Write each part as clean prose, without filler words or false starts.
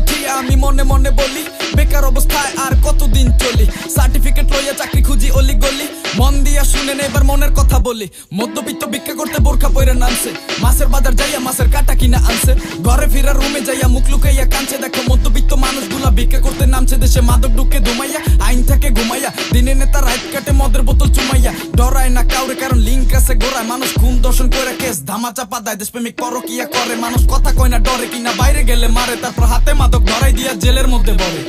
উঠি আমি মনে মনে বলি, বেকার অবস্থায় আর কতদিন চলি। সার্টিফিকেট লইয়া চাকরি খুঁজি অলি গলি, মন দিয়া শুনেন এবার মনের কথা বলি। মধ্যবিত্ত ভিক্ষা করতে বোরখা পইরা নামছে, মাছের বাজার যাইয়া মাছের কাটা কিনা আনছে। ঘরে ফিরা রুমে যাইয়া মুখ লুকাইয়া কাঁদছে। দেখো মধ্যবিত্ত মানুষগুলা ভিক্ষা করতে নামছে, দেশে মাদক ঢুকে ধুমাইয়া, আইন থেকে ঘুমাইয়া, দিনে নেতা রাত কাটে মদের বোতল চুমাইয়া। ডরায় না কাউরে কারণ লিঙ্ক আছে গোড়ায়, মানুষ খুন দর্শন করে কেস ধামা চাপা দেয়। দেশপ্রেমিক পরকিয়া করে মানুষ, কথা কয় না ডরে কিনা বাইরে গেলে মারে, তারপর হাতে মাদক ধরাই দিয়া জেলের মধ্যে পড়ে।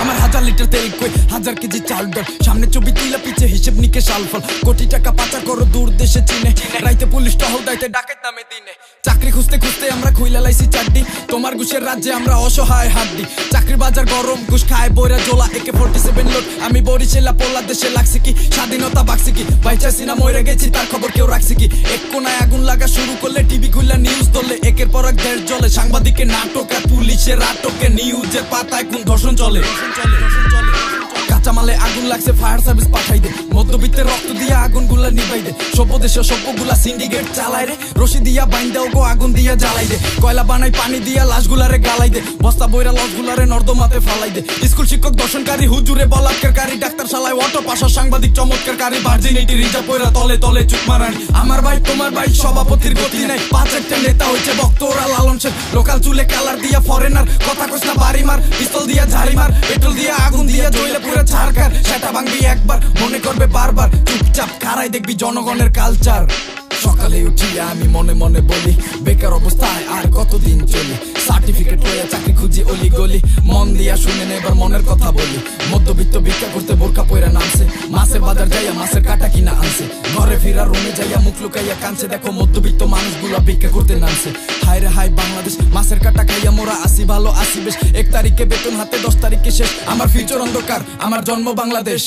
আমার 1000 লিটার তেল কই, 1000 কেজি চাল ডাল, সামনে ছবি তুইলা পিছে হিসেব নিকেশ আলফল। কোটি টাকা পাচার করো দূর দেশে চীনে, রাইতে পুলিশ টহল দাইতে ডাকাত নামে দিনে। চাকরি খুঁজতে খুঁজতে আমরা খুইলা লাইছি চাড্ডি, তোমার ঘুষের রাজ্যে আমরা অসহায় হাড্ডি। চাকরি বাজার গরম, ঘুষ খায় বইরা জোলা, AK-47 লোড। আমি বরিশালা পোলা, দেশে লাগছে কি স্বাধীনতা বাকছে কি, বাইচাইছি না মরে গেছি তার খবর কেউ রাখছে কি। এক কোনায় আগুন লাগা শুরু করলে টিভি খুললা নিউজ ধরলে, একের পর এক দেশ জ্বলে। সাংবাদিকের নাটক আর পুলিশের আটকে, নিউজের পাতায় কোন ধর্ষণ চলে। কাঁচামালে আগুন লাগছে, ফায়ার সার্ভিস পাঠাই দে। মধ্যবিত্তের রক্ত দিয়া আগুন গুলা নিভাই দে। সভ্য দেশে সভ্যগুলা সিন্ডিকেট চালায় রে, রশি দিয়া বাইন্দাও গো আগুন দিয়া জ্বালাই দে। কয়লা বানাই পানি দিয়া লাশগুলারে গালাই দে, বস্তা বইরা লসগুলারে নর্দমাতে ফালাই দে। স্কুল শিক্ষক দর্শনকারী, হুজুরে বলাৎকারী, ডাক্তার শালায় অটো পাশা, সাংবাদিক চমৎকারী, ভার্জিনিটি রিজার্ভ কইরা তলে তলে চুপ মারানি। আমার ভাই তোমার ভাই সভাপতির গতি নাই, 5 একটা নেতা হইছে ভক্তরা লালন শেখ। লোকাল চুলে কালার দিয়া ফরেনার, কথা কইস না বাড়ি মার, পিস্তল দিয়া ঝাড়ি মার, পেট্রোল দিয়া আগুন দিয়া জ্বলে পুরো ছারকার। সেটা ভাঙবি একবার, মনে করবে বারবার, চুপচাপ খাড়াই দেখবি জনগণের কালচার। সকালে উঠিয়া আমি মনে মনে বলি, বেকার অবস্থায় আর কতদিন চলি। সার্টিফিকেট লইয়া চাকরি খুঁজি অলি গলি, মন দিয়া শুনেন এবার মনের কথা বলি। মধ্যবিত্ত ভিক্ষা করতে বোরখা পইরা নামছে, মাছের বাজার যাইয়া মাছের কাটা কিনা আনছে। ঘরে ফিরা রুমে যাইয়া মুখ লুকাইয়া কাঁদছে। দেখো মধ্যবিত্ত মানুষগুলা ভিক্ষা করতে নামছে। হায় রে হায় বাংলাদেশ, মাছের কাটা খাইয়া মোরা আসি ভালো আসি বেশ। 1 তারিখে বেতন হাতে, 10 তারিখে শেষ। আমার ফিউচার অন্ধকার, আমার জন্ম বাংলাদেশ।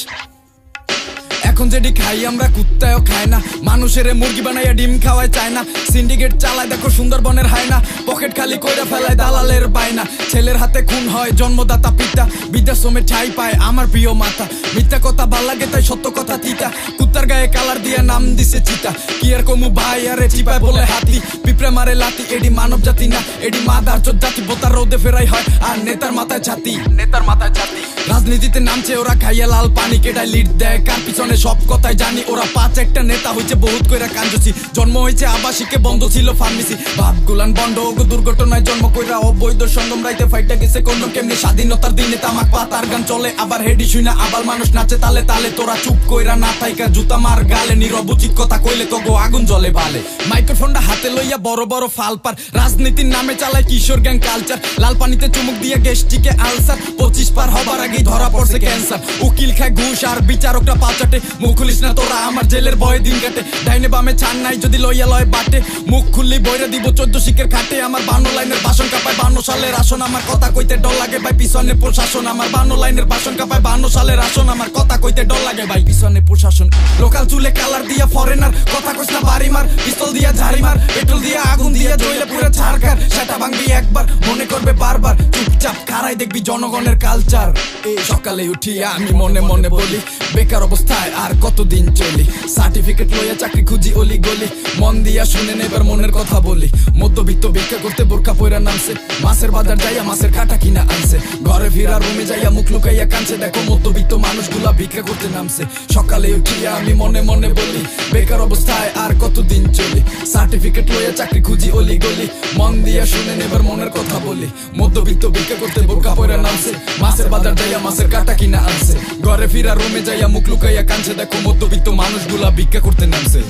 এখন যেটি খাই আমরা কুত্তায়ও খায় না, মানুষের মুরগি বানাইয়া ডিম খাওয়ায় চায় না। সিন্ডিকেট চালায় দেখো সুন্দরবনের হায় না, পকেট খালি কইরা ফেলায় দালালের বায়না। ছেলের হাতে খুন হয় জন্মদাতা পিতা, বৃদ্ধাশ্রমে ঠাই পায় আমার প্রিয় মাতা। মিথ্যা কথা ভাল লাগে তাই সত্য কথা তিতা, কুত্তার গায়ে কালার দিয়া নাম দিছে চিতা। কি আর কমু ভাই আরে চিপায় বলে হাতি, পিঁপড়ে মারে লাতি। এডি মানব জাতি না, এডি মাদারচোদ জাতি। বোতার রোদে ফেরাই হয় আর নেতার মাথায় ছাতি, নেতার মাথায় ছাতি। রাজনীতিতে নামছে ওরা খাইয়া লাল পানি, কেটায় লিড দেয় কার পিছনে সব কথাই জানি। ওরা 5 একটা নেতা হইছে বহুত কইরা কাঞ্জুসি, জন্ম হইছে আবাসিকে বন্ধ ছিল ফার্মেসি। বাপ গুলান বন্ধ ও দুর্ঘটনায় জন্ম কইরা অবৈধ সঙ্গম, রাইতে ফাইটা গেছে কোন কেমনি। স্বাধীনতার দিনে তামাক পাতার গান চলে, আবার হেডি শুই না আবার মানুষ নাচে তালে তালে। তোরা চুপ কইরা না থাইকা জুতা মার গালে, নীরব উচিত কথা কইলে তো গো আগুন জ্বলে বালে। মাইক্রোফোনটা হাতে লইয়া বড় বড় ফাল পার, রাজনীতির নামে চালায় কিশোর গ্যাং কালচার। লাল পানিতে চুমুক দিয়ে গ্যাস্ট্রিকে আলসার, 25 পার হবার আগেই ধরা পড়ছে ক্যান্সার। উকিল খায় ঘুষ আর বিচারকরা পাচাটে, মুখ খুলিস না তোরা আমার জেলের ভয়ে দিন কাটে। ডাইনে বামে ছাড় নাই যদি লইয়া লয় বাটে, মুখ খুললি বইরা দিব 14 শিখের খাটে। আমার 52 লাইনের ভাষণ কাপায় 52 সালের আসন, আমার কথা কইতে ডর লাগে ভাই পিছনে প্রশাসন। আমার 52 লাইনের ভাষণ কাপায় 52 সালের আসন, আমার কথা কইতে ডর লাগে ভাই পিছনে প্রশাসন। লোকাল চুলে কালার দিয়া ফরেনার, কথা কইস না বাড়ি মার, পিস্তল দিয়া ঝাড়ি মার, পেট্রোল দিয়া আগুন দিয়া জ্বলে পুরো ছারকার। সেটা ভাঙবি একবার, মনে করবে বারবার, চুপচাপ খাড়াই দেখবি জনগণের কালচার। এই সকালে উঠিয়া আমি মনে মনে বলি, বেকার অবস্থায় আর কতদিন চলি। সার্টিফিকেট লইয়া চাকরি খুঁজি অলি গলি, মন দিয়া শুনেন এবার মনের কথা বলি। মধ্যবিত্ত ভিক্ষা করতে বোরখা পইরা নামছে, মাছের বাজার যাইয়া মাছের কাটা কিনা আনছে। ঘরে ফিরা রুমে যাইয়া মুখ লুকাইয়া কাঁদছে। দেখো মধ্যবিত্ত মানুষগুলা ভিক্ষা করতে নামছে। সকালে উঠিয়া আমি মনে মনে বলি, বেকার অবস্থায় আর কতদিন চলি। সার্টিফিকেট লইয়া চাকরি খুঁজি অলি গলি, মন দিয়া শুনেন এবার মনের কথা বলি। মধ্যবিত্ত ভিক্ষা করতে বোরখা পইরা নামছে, মাছের বাজার যাইয়া মাছের কাটা কিনা আনছে। ঘরে ফিরা রুমে যাইয়া মুখ লুকাইয়া কাঁদছে। দেখো মধ্যবিত্ত মানুষগুলা ভিক্ষা করতে নামছে।